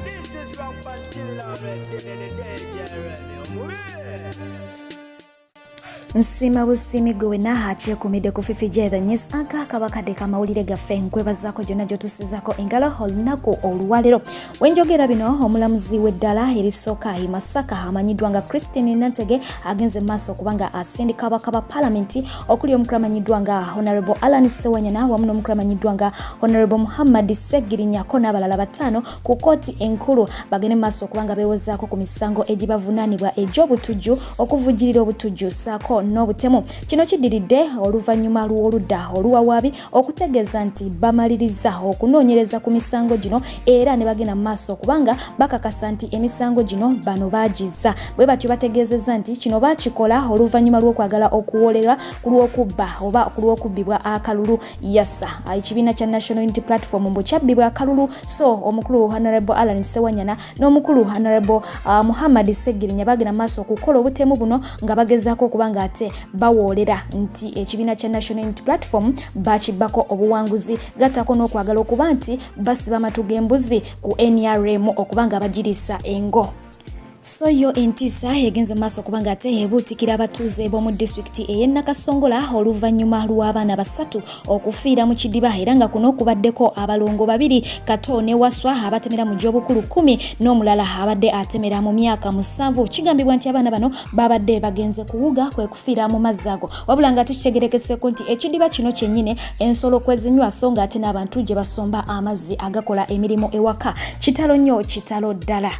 This is from Patilla in the day, Nsima busimi gwe nahache kumide kufifije the news anka kabakade kamawulire gaffe nkwebazaako jonna gyotusizako engalo olunaku olwalero wenjogera bino omulamuzi w'eddala erisooka e Masaka amanyiddwa nga Christine Nantege agenze maaso kubanga asindika ababaka ba palamenti okuli omukulu amanyiddwa nga Honorable Alan Sewanyana wamu n'omukulu amanyiddwa nga Honorable Muhammad Segirinyako n'abalala bataano ku kooti enkulu bagende maaso kubanga beewozaako ku misango egibavunaanibwa egy'obutujju okuvujjirira obutujju saako n'obutemu. Kino kidiridde oluvannyuma lw'oludda oluwawaabi okutegeeza nti bamaliriza okunoonyereza ku misango gino era ne bagenda maaso kubanga bakakasa nti emisango gino bano baagiza. Bwe batyo bategeezezza nti kino baakikola oluvannyuma lw'okwagala okuwoolera ku lw'okubba oba ku lw'okubbibwa akalulu yassa. Ekibiina kya National Unity Platform mbu kyabbibwa akalulu, so omukulu Honorable Alan Sewanyana n'omukulu Honorable Muhammad Segirinya bagenda maaso okukola obutemu buno nga bagezaako okubanga ate bawoolera nti ekibiina kya National Unity Platform bakibbako obuwanguzi gattako n'okwagala okuba nti basiba amatu g'embuzi ku NRM okubanga bagirisa engo. So yo entiisa egenze maaso kubanga ate ebuutikira abatuuze b'omu disitulikiti ey'e Nakasongola oluvannyuma lw'abaana basatu okufiira mu kidiba era nga kuno kubaddeko abalongo babiri, Kato ne Waswa abatemera mu gy'obukulu 10 n'omulala abadde atemera mu myaka 7. Kigambibwa nti abaana bano babadde bagenze kuwuga kwe kufiira mu mazzi ago, wabula nga tekitegerekeseko nti ekidiba kino kyennyini ensolo kwezinywa so nga ate n'abantu gye basomba amazzi agakola emirimu ewaka. Kitalo nnyo, kitalo ddala.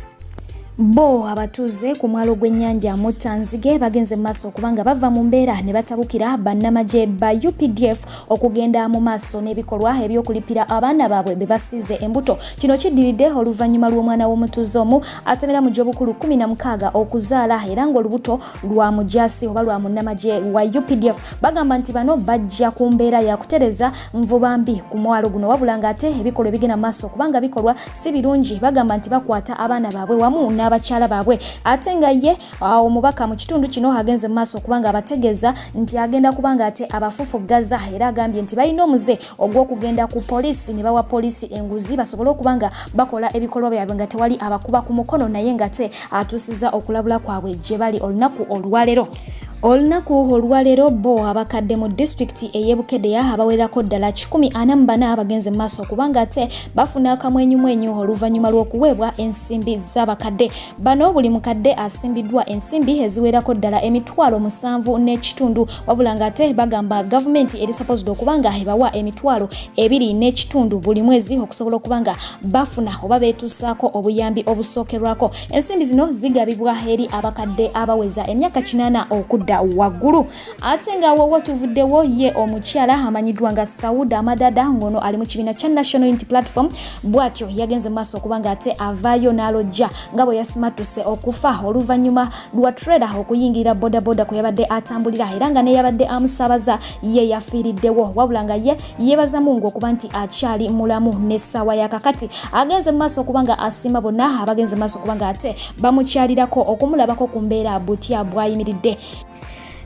Bo abatuuze ku mwalo gw'ennyanja Mutanzige bagenze maaso kubanga bava mu mbeera ne batabukira bannamagye ba UPDF okugenda mu maaso n'ebikolwa ebyokulipira abaana baabwe be basiize embuto. Kino kidiridde oluvannyuma lw'omwana w'omutuuze omu atemera mu gy'obukulu 16 okuzaala era ng'olubuto lwa mujaasi oba lwa munnamagye wa UPDF. Bagamba nti bano bajja ku mbeera ya kutereza nvuba mbi ku mwalo guno, wabula nga ate ebikolwa ebigenda maaso kubanga bikolwa si birungi. Bagamba nti bakwata abaana baabwe wamu n'abakyala baabwe. Ate nga ye omubaka mu kitundu kino agenze maaso kubanga abategeeza nti agenda kubanga ate abafufugaza era agambye nti balina omuze ogw'okugenda ku poliisi ne bawa poliisi enguzi basobole okubanga bakola ebikolwa byabwe nga tewali abakuba ku mukono, naye nga te atuusiza okulabula kwabwe gye bali olunaku olwalero. Olunaku olwalero bo abakadde mu disitulikiti ey'e Bukedeya abawerako ddala 144 bagenze maaso kubanga ate bafuna akamwenyumwenyu oluvannyuma lw'okuweebwa ensimbi z'abakadde. Bano buli mukadde asimbiddwa ensimbi eziwerako ddala emitwalo 7 n'ekitundu, wabula nga ate bagamba gavumenti eri supposed okubanga ebawa emitwalo 2 n'ekitundu buli mwezi okusobola okubanga bafuna oba beetuusaako obuyambi obusookerwako. Ensimbi zino zigabibwa eri abakadde abaweza emyaka 80 okudda waggulu. Ate nga awo tuvuddewo ye omukyala amanyiddwa nga Sauda Amadada ngono ali mu kibiina kya National Unity Platform, bw'atyo yagenze maaso kubanga ate avaayo n'alojja nga bwe asimatuse okuffa oluvannyuma lwa trader okuyingira bodaboda kwe yabadde atambulira era nga ne yabadde amusaabaza ye yafiiriddewo, wabula nga ye yeebaza Mungu okuba nti akyali mulamu n'essaawa ya kakati. Agenze maaso kubanga asima bonna abagenze maaso kubanga ate bamukyalirako okumulabako ku mbeera butya bw'ayimiridde.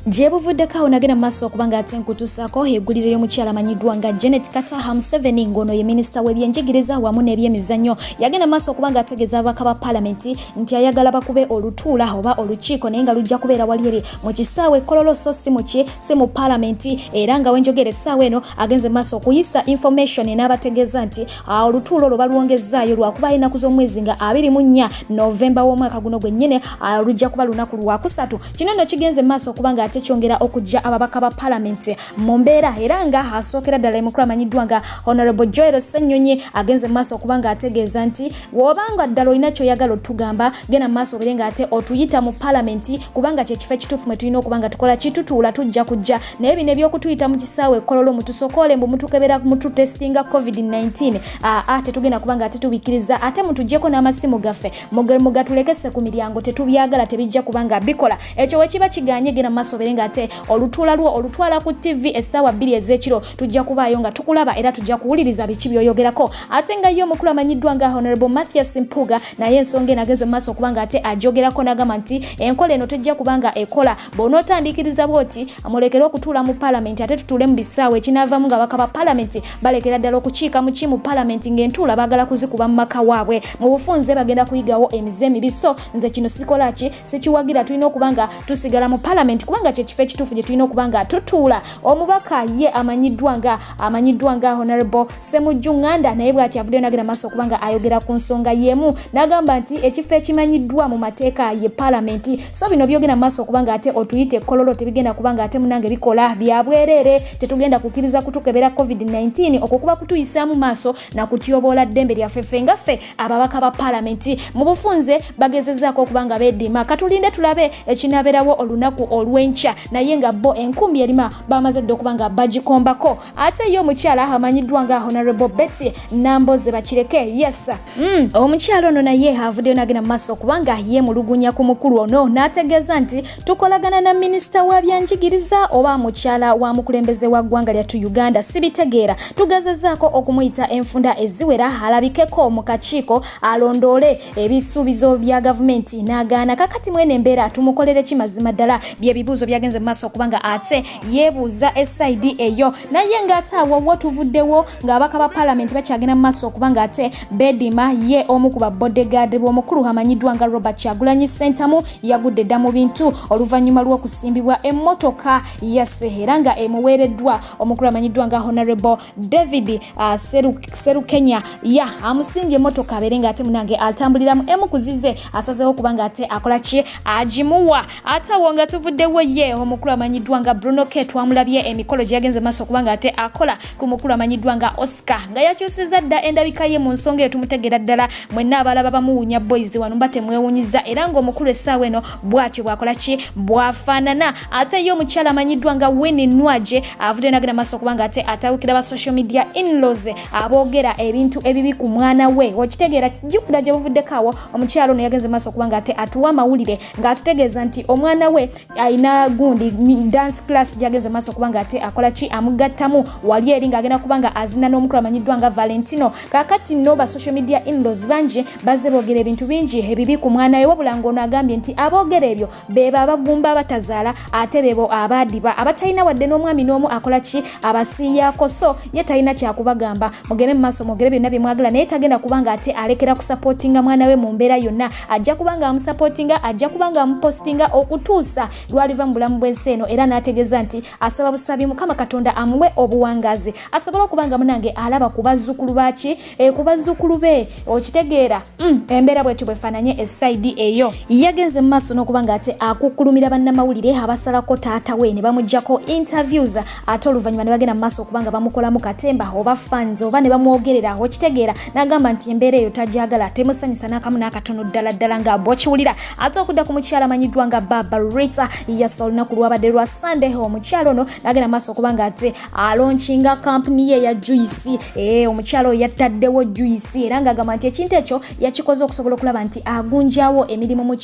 Jebuvuddeko onagenda maaso okubanga ate nkutuusaako eggulire ly'omukyala amanyiddwa nga Janet Kataha Museveni ngono ye minisita w'ebyenjigiriza wamu n'ebyemizannyo. Yagenda maaso okubanga ategeeza ababaka ba palamenti nti ayagala bakube olutuula oba olukiiko naye nga lujja kubeera wali eri mu kisaawe Kololo so si mu palamenti, era nga wenjogera essaawa eno agenze maaso okuyisa information n'abategeeza nti olutuula olwo balwongezaayo lwakuba ennaku z'omwezi nga 24 Novemba w'omwaka guno gwennyini lujja kuba lunaku lwakusatu. Kino nno kigenze maaso okubanga ate kyongera okujja ababaka ba palamenti mu mbeera era nga asookera ddala emukulu amanyiddwa nga Honorable Joel Ssenyonyi agenze maaso okubanga ategeeza nti wobanga ddala olina kyoyagala otugamba genda maaso obere nga ate otuyita mu palamenti kubanga kyekifo ekituufu mwe tulina okubanga tukola kitutuula tujja kujja naye bino ebyokutuyita mu kisaawe Kololo mutusokoole mbu mutukebera mututestinga COVID-19 tetugenda kubanga ate tubikkiriza ate mutuggyeko n'amasimu gaffe mugatulekese ku miryango tetubyagala tebijja kubanga bikola ekyo wekiba kiganye genda maaso osobere nga ate olutula lwo olutwala ku TV essaawa 2 ez'ekiro tujja kubaayo nga tukulaba era tujja kuwuliriza biki byoyogerako ate nga yo omukulu amanyiddwa nga Honorable Mathias Mpuga naye ensonga enageze mu maaso kubanga ate ajogerako n'agamba nti enkola eno tejja kubanga ekola bw'onootandikiriza bw'oti amulekera okutuula mu palamenti ate tutuule mu bisaawe ekinaavaamu nga bakaba palamenti balekera ddala okukiika mu kimu palamenti ng'entuula baagala kuzikuba mu maka waabwe mu bufunze bagenda kuyigawo emize emibi so nze kino sikola ki sikiwagira tulina okubanga tusigala mu palamenti kubanga kyekifo ekituufu gye tulina okubanga tutuula omubaka ye amanyiddwa nga Honorable Semujju Nganda naye bw'ati avuddeyo n'agenda maaso okubanga ayogera ku nsonga y'emu n'agamba nti ekifo ekimanyiddwa mu mateeka ye palamenti so bino byogenda mu maaso okubanga ate otuyite kololo tebigenda kubanga ate munange bikola bya bwereere tetugenda kukkiriza kutukebera COVID-19 okukuba kutuyisaamu maaso na kutyoboola ddembe lyaffe ffe nga ffe ababaka ba palamenti mu bufunze bagezezzaako okubanga beddima katulinde tulabe ekinaabeerawo olunaku olw'enkya naye nga bo enkumbi erima bamaze dde okubanga bagikombako ate ye omukyala amanyiddwa nga Honorable Betty Namboze bakireke yes omukyala ono naye avuddeyo n'agenda mu maaso okubanga ye mulugunya ku mukulu ono n'ategeeza nti tukolagana na minisita wa byanjigiriza oba mukyala wa mukulembeze wa ggwanga lyattu Uganda sibitegeera tugezezzaako okumuyita enfunda eziwera alabikeko mu kakiiko alondoole ebisuubizo bya gavumenti n'agaana kakati mwene embeera tumukolere kimazima ddala byebibuuzo byagenze mu maaso okubanga ate yeebuuza esaidi eyo naye ng'ate awo tuvuddewo ng'abaka ba palamenti bakyagenda mu maaso okubanga ate bedima ye omu ku babodegaadi bw'omukulu amanyiddwa nga Robert Kyagulanyi Ssentamu yagudde dda mu bintu oluvannyuma lw'okusimbibwa emmotoka yasse era nga emuweereddwa omukulu amanyiddwa nga Honorable David Serukenya amusimbye emmotoka abeere ng'ate munange atambuliramu emukuzize asazeewo kubanga ate akola ki agimuwa ate awo nga tuvuddewo ye omukulu amanyiddwa nga Bruno K twamulabye emikolo gye yagenze maaso okubanga ate akola ku mukulu amanyiddwa nga Oscar nga yakyusizza dda endabika ye mu nsonga eyo tumutegeera ddala mwenna abalaba bamuwunya boys wano mba temwewunyiza era ng'omukulu essaawa eno bw'atyo bwakola ki bwafaanana ate ye omukyala amanyiddwa nga Winnie Nwaje avuddeyo n'agenda maaso okubanga ate atawukira ba social media in-laws aboogera ebintu ebibi ku mwana we okitegeera jjukira gye buvuddeko awo omukyala ono yagenze maaso okubanga ate atuwa amawulire ng'atutegeeza nti omwana we ayina gundi dance class gyagenze maaso okubanga ate akola ki amugattamu wali eri ng'agenda kubanga azina n'omukulu amanyiddwa nga Valentino kakati no ba social media in-laws bangi bazze boogera ebintu bingi ebibi ku mwana we wabula ng'ono agambye nti aboogera ebyo beba abagumba abatazaala ate bebo abaadiba abatalina wadde n'omwami n'omu akola ki abasiiyaako so ye talina kyakubagamba mugende mu maaso mwogere byonna bye mwagala naye tagenda kubanga ate alekera kusapootinga mwana we mu mbeera yonna ajja kubanga amusapootinga ajja kubanga amupostinga okutuusa lwaliva mu bulamu bw'ensi eno era n'ategeeza nti asaba busabi Mukama Katonda amuwe obuwangazi asobole okubanga munange alaba ku bazzukulu baki ku bazzukulu be okitegeera embeera bwetyo bwefaananye esaidi eyo yagenze mu maaso n'okubanga ate akukkulumira bannamawulire abasalako taata we ne bamuggyako interviews ate oluvannyuma ne bagenda mu maaso okubanga bamukolamu katemba oba fans oba ne bamwogerera okitegeera n'agamba nti embeera eyo tajagala temusanyusa n'akamu n'akatono ddala nga bw'okiwulira ate okudda ku mukyala amanyiddwa nga Baba Rita yassa olunaku lwabadde lwa Sunday omukyala ono n'agenda mu maaso okubanga ate alonkinga kampuni ye ya juice omukyala oyo yattaddewo juice era ng'agamba nti ekintu ekyo yakikoze okusobola okulaba nti agunjawo emirimu mu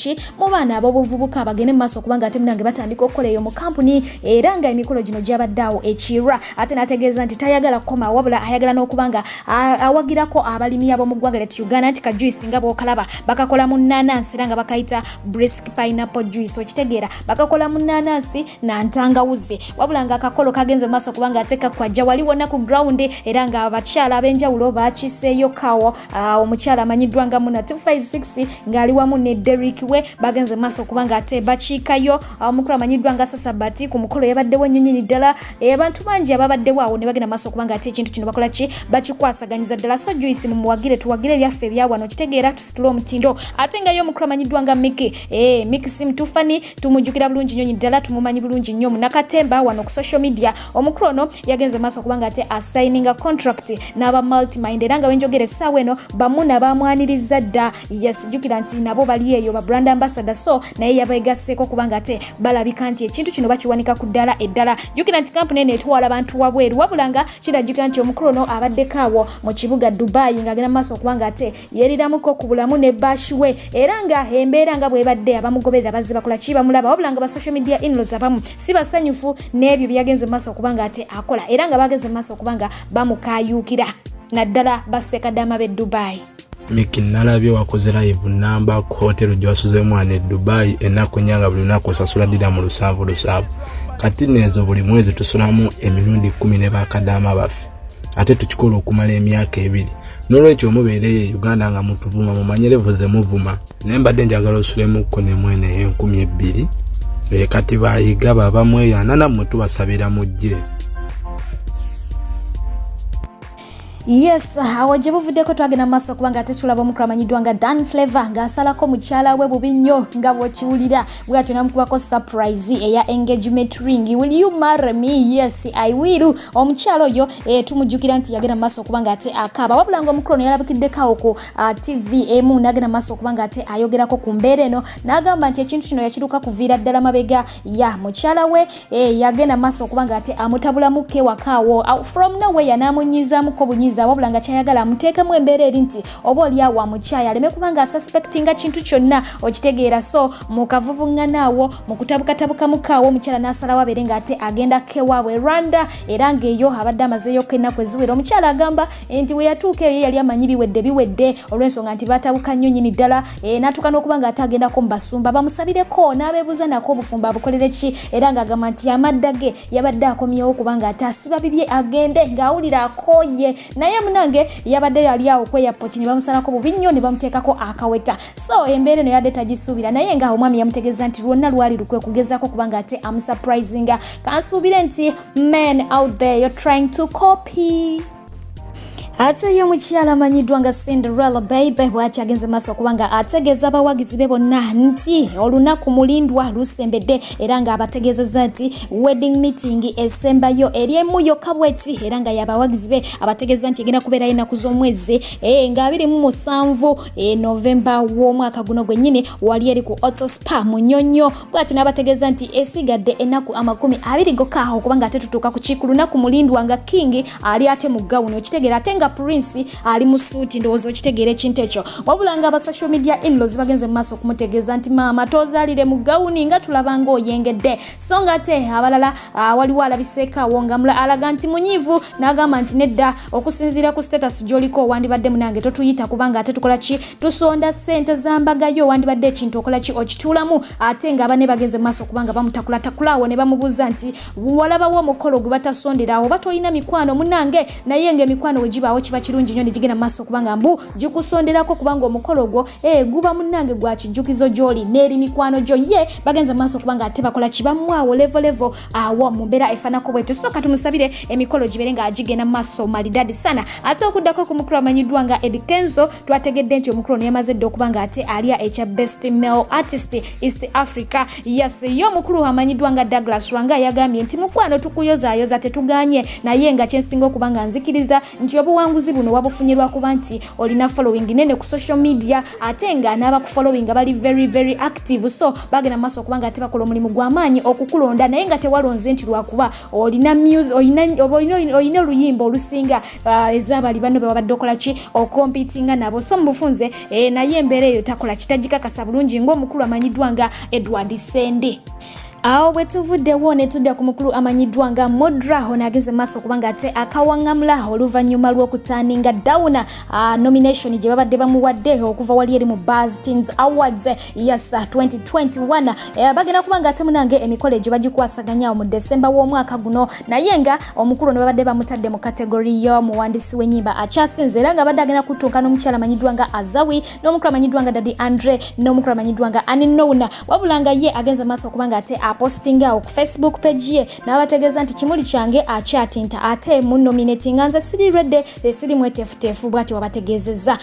baana ab'obuvubuka bagende mu maaso okubanga ate munange batandika okukola eyo mu kampuni era nga emikolo gino gyabaddeawo ekirwa ate n'ategeeza nti tayagala kukoma wabula ayagala n'okubanga awagirako abalimi ab'omu ggwanga lyattu Uganda nti kajuice nga bw'okalaba bakakola mu nnanansi era nga bakayita brisk pineapple juice okitegeera bakakola mu nnanansi na ntangawuze wabula nga akakolo kagenze mu maaso okubanga ate kakwajja wali wonna ku ground era nga abakyala ab'enjawulo bakiseeyo kawo omukyala amanyiddwa nga Muna 256 ng'ali wamu ne Derrick we bagenze maaso okubanga ate bakiikayo omukulu amanyiddwa nga Sasabati ku mukolo yabaddewo nnyonnyini ddala abantu bangi ababaddewo awo ne bagenda maaso okubanga ate ekintu kino bakola ki bakikwasaganyiriza ddala so juice mumuwagire tuwagire ebyaffe ebyawano kitegeera tusitule omutindo ate nga ye omukulu amanyiddwa nga Miki simutufani tumujjukira bulungi nnyo ddala tumumanyi bulungi nnyo munakatemba wano ku social media omukulu ono yagenze maaso okubanga ate assigninga contract n'aba multimind era nga wenjogera essaawa eno bamuna bamwaniriza dda yasijjukira nti nabo bali eyo ba brand ambassador so naye yabeegasseeko kubanga ate balabika nti ekintu kino bakiwanika ku ddala eddala jjukira nti kampuni eno etwala abantu wabweru wabula nga kirajjukira nti omukulu ono abaddeko awo mu kibuga Dubai ng'agenda mu maaso okubanga ate yeeriramuko ku bulamu ne bashi we era nga embeera nga bw'ebadde abamugoberera bazze bakola ki bamulaba wabula nga ba social media media in-laws abamu sibasanyufu n'ebyo byagenze maaso okubanga ate akola era nga bagenze maaso okubanga bamukayuukira naddala bassekadama b'e Dubai. Miki nalabye wakoze live namba ku hotel gy'wasuze mwana e Dubai ennaku nyanga buli lunaku osasula ddira mu lusanvu kati nezo buli mwezi tusulamu emirundi 10 ne bakadama baffe ate tukikola okumala emyaka 2 n'olwekyo mubeereye Uganda nga mutuvuma mumanyire vuze muvuma nembadde njagala osulemu ko ne mwene 12 kati bayiga baba mweyana nammwe tubasabira mujje. Yes, awaje buvuddeko twagenda maaso kubanga ate tulaba omukulu amanyiddwa nga Dan Flavor ng'asalako mukyala we bubi nnyo nga bw'okiwulira bw'atyo namukubako surprise eya engagement ring. Will you marry me? Yes, I will. Omukyala oyo tumujjukira nti yagenda maaso kubanga ate akaba wabula nga omukulu ono yalabikiddeko ku TV emu n'agenda maaso kubanga ate ayogerako ku mbeera eno n'agamba nti ekintu kino yakiruka kuviira ddala mabega ya mukyala we yagenda maaso kubanga ate amutabulamu ke wakaawo from nowhere n'amunyizaamuko bunyiza wabula nga kyayagala amuteekemu embeera eri nti oba oli awo amukyaya aleme kubanga asuspectinga kintu kyonna okitegeera so mukavuvuŋŋanaawo mu kutabukatabukamu kaawo omukyala n'asalawo abeere ng'ate agenda kewaabwe Rwanda era ng'eyo abadde amazeeyo kennaku eziwera omukyala agamba nti we yatuuka eyo yali amanyi biwedde olw'ensonga nti batabuka nnyo nnyini ddala n'atuuka n'okuba ng'ate agendako mu basumba bamusabireko n'abeebuuza nako obufunba abukolere ki era ng'agamba nti amadda ge yabadde akomyewo kubanga ate asiba bibye agende ng'awulira akooye naye munange yabadde yali awo kwe airport ne bamusalako bubi nnyo ne bamuteekako akaweta so embeera eno yadde tagisuubira naye nga omwami yamutegeeza nti lwonna lwali lukwe kugezaako kubanga ate amusurprisinga kansuubire nti men out there you're trying to copy. Ate yo mukyala amanyiddwa nga Cinderella baby bw'ati agenze maaso okubanga ategeeza abawagizi be bonna nti olunaku mulindwa lusembedde era nga abategeezezza nti wedding meeting esembayo eri emu yokka bweti era nga y'abawagizi be abategeeza nti egenda kubeerayo ennaku z'omwezi nga 27 Novemba w'omwaka guno gwennyini wali eri ku Auto Spa Munyonyo bw'ati n'abategeeza nti esigadde ennaku 20 gokka okubanga ate tutuuka ku lunaku mulindwa nga King ali ate mu gawuni okitegeera ate nga Prince ali mu suuti ndowooza okitegeera ekintu ekyo wabula nga aba social media in-laws bagenze mu maaso okumutegeeza nti maama tozaalire mu gawuni nga tulaba ng'oyengedde so nga ate abalala waliwo alabiseekaawo nga alaga nti munyiivu n'agamba nti nedda okusinziira ku status gy'oliko wandibadde munange totuyita kubanga ate tukola ki tusonda ssente zambagayo wandibadde ekintu okola ki okituulamu ate nga abane bagenze mu maaso kubanga bamutakulatakulawo ne bamubuuza nti walabawo omukolo gwe batasonderawo oba tolina mikwano munange naye ng'emikwano we gibaawo kiba kirungi nnyo ne gigenda maaso kubanga mbu gikusonderako kubanga omukolo gwo guba munange gwa kijjukizo gy'oli n'eri mikwano gyo ye bagenze maaso kubanga ate bakola kibamwawo levo awo mu mbeera efaanako bwetyo so katumusabire emikolo gibeere nga agigenda maaso malidadi sana ate okuddako ku mukulu amanyiddwa nga Eddie Kenzo twategedde nti omukulu ono yamaze dde okubanga ate alya ekya best male artist East Africa yes yo omukulu amanyiddwa nga Douglas Lwanga yagambye nti mukwano tukuyozaayoza tetuganye naye nga kyensinga okubanga nzikiriza nti obuwanguzi buno wabufunyirwa kuba nti olina following nene ku social media ate nga n'abakufollowing bali very active so bagenda maaso okubanga ate bakola omulimu gw'amaanyi okukulonda naye nga tewalonze nti lwakuba olina music olina oluyimba olusinga ezabali bano babadde okola ki okompitinga nabo so mu bufunze naye embeera eyo takola kitagikakasa bulungi ng'omukulu amanyiddwa nga Edward Sende. Awo bwe tuvuddewo ne tudda ku mukulu amanyiddwa nga Modra ono ageze maaso kubanga ate akawaŋŋamula oluvannyuma lw'okutaaninga down nomination gye babadde bamuwadde okuva wali eri mu Buzz Teens Awards yes 2021 bagenda kubanga ate munange emikolo egyo bagikwasaganya mu December w'omwaka guno naye nga omukulu ono babadde bamutadde mu kategori y'omuwandiisi w'ennyimba akyasinze era nga badde agenda kutuuka n'omukyala amanyiddwa nga Azawi n'omukulu amanyiddwa nga Daddy Andre n'omukulu amanyiddwa nga Aninona wabula nga ye agenze maaso kubanga ate postinga ku Facebook page ye n'abategeeza nti kimuli kyange akyatinta ate mu nominatinga nze siri redde siri mwetefutefu bw'ati wabategeezezza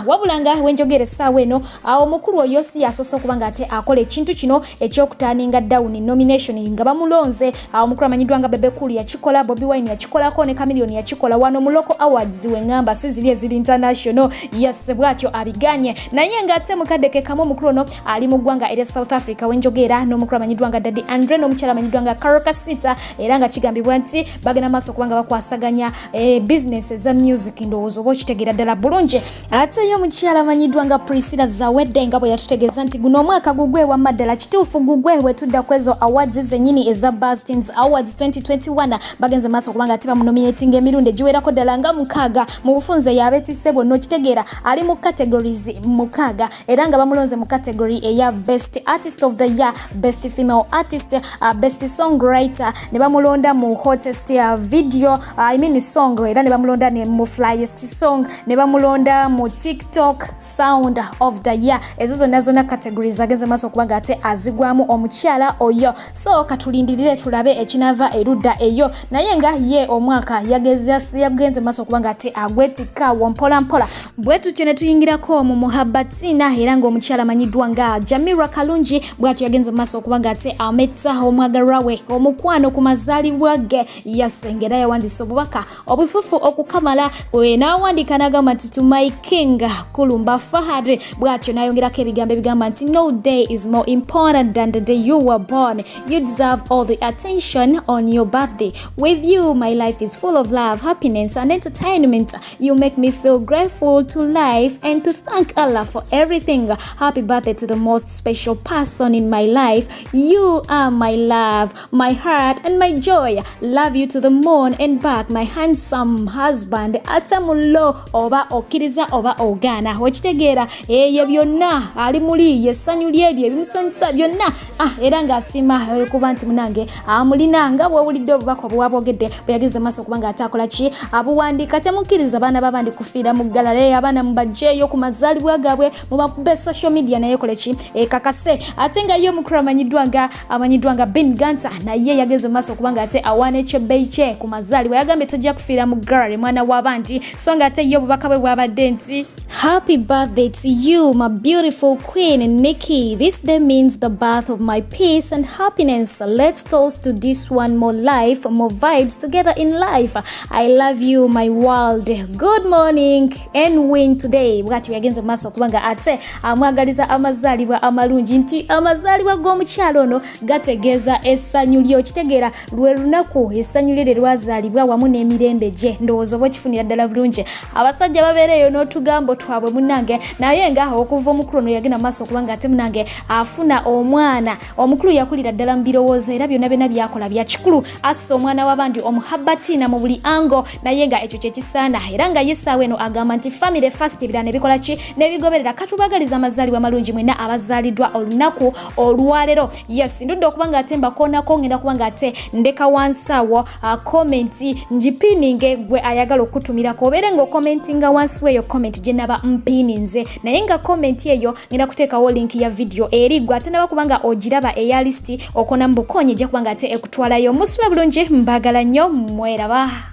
wabula nga wenjogere essaawa eno omukulu oyo si yasoose okubanga ate akola ekintu kino ekyokutaaninga down nomination nga bamulonze omukulu amanyiddwa nga Bebe Cool yakikola Bobby Wine yakikolako ne Chameleone yakikola wano mu local awards wengamba si ziri eziri international yes bw'atyo abiganye naye nga ate mukadde ke kamu omukulu ono ali mu ggwanga erya South Africa wenjogera n'omukulu amanyiddwa nga Daddy Lady Andre n'omukyala amanyiddwa nga Karokasita era nga kigambibwa nti bagenda maaso kubanga bakwasaganya business za music ndowooza oba okitegeera ddala bulungi. Ate yo omukyala amanyiddwa nga Priscilla Zawedde nga bwe yatutegeeza nti guno omwaka gugwe wamma ddala kituufu gugwe wetudda kwezo awards zennyini eza Buzztins Awards 2021 bagenze maaso kubanga ate bamunominating emirundi egiwerako ddala nga 6 mu bufunze yabeetisse bonna okitegeera ali mu categories 6 era nga bamulonze mu category eya Best Artist of the Year, Best Female Artist, Best Songwriter, ne bamulonda mu Hottest Video Song era ne bamulonda ne mu Flyest Song, ne bamulonda mu TikTok Sound of the Year. Ezo zonna categories agenze maaso kubanga ate azigwamu omukyala oyo. So katulindirire tulabe ekinava erudda eyo. Naye nga ye omwaka yagenze maaso kubanga ate agwetika wampola mpola. Bwetu kyene tuyingirako mu muhabbatina era nga omukyala amanyiddwa nga Jamirah kalungi bwatu yagenze maaso kubanga ate ametta omwagalwa we omukwano ku mazaalibwa ge yasengera yawandisa obubaka obufufu okukamala we n'awandika n'agamba nti to my king kulumba Fahad bwatyo n'ayongerako ebigambo ebigamba nti no day is more important than the day you were born. You deserve all the attention on your birthday. With you, my life is full of love, happiness and entertainment. You make me feel grateful to life and to thank Allah for everything. Happy birthday to the most special person in my life. You are my love, my heart and my joy. Love you to the moon and back, my handsome husband. Atamulo oba okiriza oba ogana. Okitegeera ye byonna ali muli yesanyu lyebyo ebimusanyusa byonna era nga asima kuba nti munange amulina nga bw'owulidde obubaka bwabogedde bweyageze maaso kubanga atakola ki abuwandika temukiriza abaana babandi kufiira mu galale abaana mubajjeeyo ku mazaalibwa gaabwe mubakube social media naye kole ki kakase. Ate nga ye omukulu amanyiddwa nga Ben Ganta naye yageze maaso kubanga ate awaana ekyebbeeyi kye ku mazaalibwa yagambye tojja kufiira mu galale mwana w'abandi so nga ate ye obubaka bwe bwabadde nti happy birthday to you my beautiful queen Nikki. This day means the birth of my peace and happiness. Let's toast to this one, more life, more vibes together in life. I love you my world. Good morning and win today. Bwati yagenze maaso kubanga ate amwagaliza amazaalibwa amalungi nti amazaalibwa g'omukyalo ono gategeeza essanyu lyo kitegeera lwe lunaku essanyu lye lwazaalibwa wamu n'emirembe gye ndowooza oba okifunira ddala bulungi. Abasajja babeereeyo n'otugambo twabwe munange naye nga okuva omukulu ono yagenda maaso kubanga ate munange afuna omwana omukulu yakulira ddala mu birowoozo era byonna byakola bya kikulu assa omwana w'abandi omuhabbatina mu buli ango naye nga ekyo kyekisaana era nga yesaawe eno agamba nti family first ebirala ne bikola ki n'ebigoberera katubagaliza amazaalibwa amalungi mwenna abazaaliddwa olunaku olwaleero. Yes ndudde okubanga ate mbakoonako ngenda kubanga ate ndeka wansi awo komenti ngipininge gwe ayagala okutumirako obeere nga okomentinga wansi weeyo komenti gye naba mpininze naye nga komenti eyo ngenda kuteekawo linki ya video eri gwe ate naba kubanga ogiraba eya listi okona mbukonye ejja kubanga ate ekutwalayo. Musula bulungi mbagala nnyo mweraba.